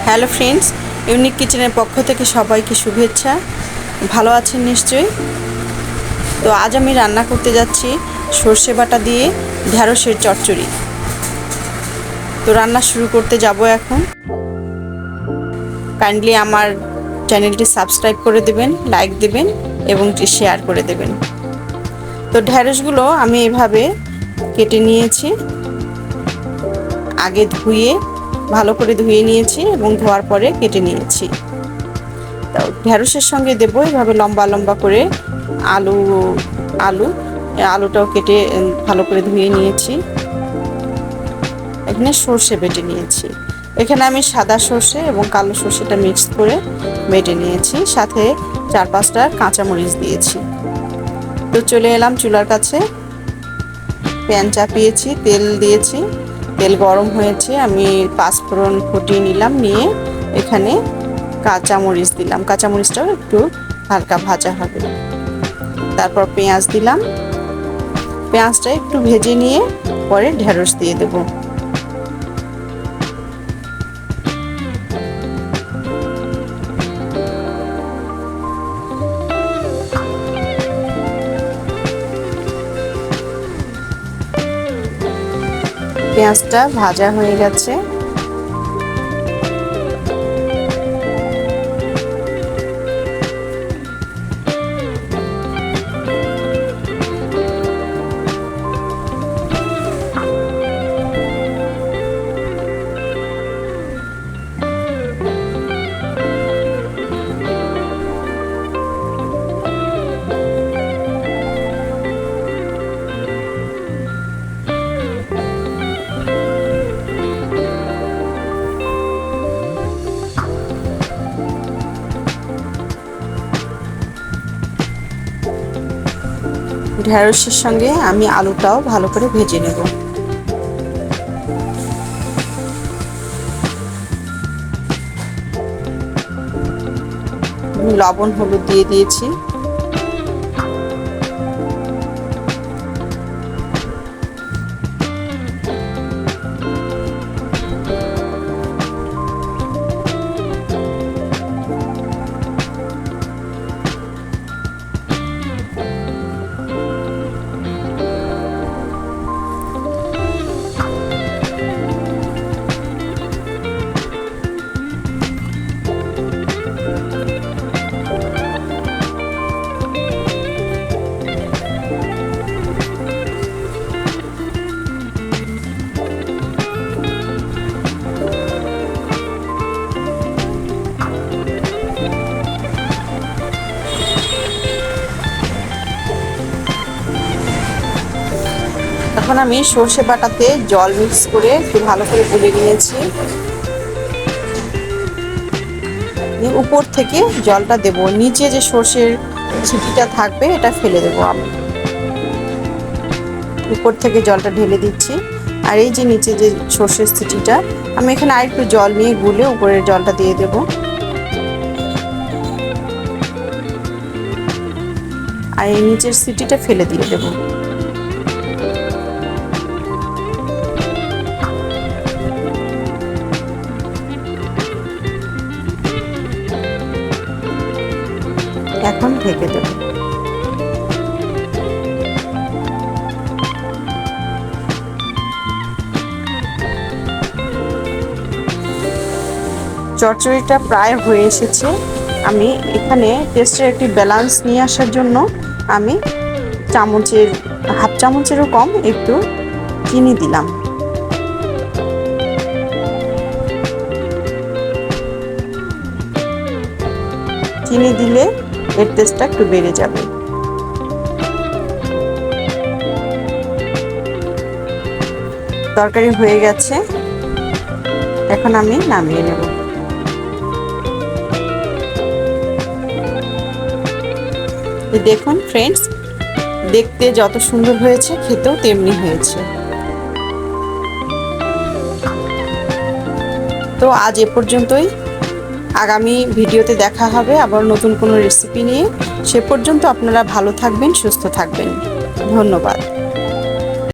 Hello friends, unique কিচেনের পক্ষ থেকে সবাইকে শুভেচ্ছা। ভালো আছেন নিশ্চয়ই। তো আজ আমি রান্না করতে যাচ্ছি সর্ষে বাটা দিয়ে ঢ্যাঁড়সের চচ্চড়ি। তো রান্না শুরু করতে যাব এখন। কাইন্ডলি আমার চ্যানেলটি সাবস্ক্রাইব করে দেবেন, লাইক দেবেন এবং শেয়ার করে দেবেন। তো ঢ্যাঁড়সগুলো আমি এভাবে কেটে নিয়েছি, আগে ধুয়ে ভালো করে ধুয়ে নিয়েছি এবং ধোয়ার পরে কেটে নিয়েছি। তো ঢ্যাঁড়সের সঙ্গে দেবো এভাবে লম্বা লম্বা করে আলুটাও কেটে ভালো করে ধুয়ে নিয়েছি। এখানে সর্ষে বেটে নিয়েছি। এখানে আমি সাদা সর্ষে এবং কালো সর্ষেটা মিক্স করে বেটে নিয়েছি, সাথে 4-5টা কাঁচামরিচ দিয়েছি। তো চলে এলাম চুলার কাছে, প্যান চাপিয়েছি, তেল দিয়েছি। তেল গরম হয়েছে, আমি 5 ফোড়ন ফুটিয়ে নিলাম, নিয়ে এখানে কাঁচামরিচ দিলাম। কাঁচামরিচটাও একটু হালকা ভাজা হবে। তারপর পেঁয়াজ দিলাম, পেঁয়াজটা একটু ভেজে নিয়ে পরে ঢ্যাঁড়স দিয়ে দেব। পেঁয়াজটা ভাজা হয়ে গেছে। ঢ্যাঁড়সের সঙ্গে আমি আলুটাও ভালো করে ভেজে নেব। লবণ হলুদ দিয়ে দিয়েছি। এখন আমি সর্ষে বাটাতে জল মিক্স করে একটু ভালো করে গুলে নিয়েছি। উপর থেকে জলটা দেব, নিচে যে সর্ষের ছিটিটা থাকবে এটা ফেলে দেব। আমি উপর থেকে জলটা ঢেলে দিচ্ছি, আর এই যে নিচে যে সর্ষের ছিটিটা, আমি এখানে আরেকটু জল নিয়ে গুলে উপরের জলটা দিয়ে দেব। আর এই নিচের ছিটিটা ফেলে দিয়ে দেব। এখন ঢেকে দেব। চচ্চড়িটা প্রায় হয়ে এসেছে। আমি এখানে টেস্টের একটি ব্যালেন্স নিয়ে আসার জন্য আমি হাফ চামচেরও কম একটু চিনি দিলাম। চিনি দিলে এর টেস্টটা একটু বেড়ে যাবে। তরকারি হয়ে গেছে, এখন আমি নামিয়ে নেব। দেখুন ফ্রেন্ডস, দেখতে যত সুন্দর হয়েছে খেতেও তেমনি হয়েছে। তো আজ এ পর্যন্তই। আগামী ভিডিওতে দেখা হবে আবার নতুন কোনো রেসিপি নিয়ে। সে পর্যন্ত আপনারা ভালো থাকবেন, সুস্থ থাকবেন। ধন্যবাদ।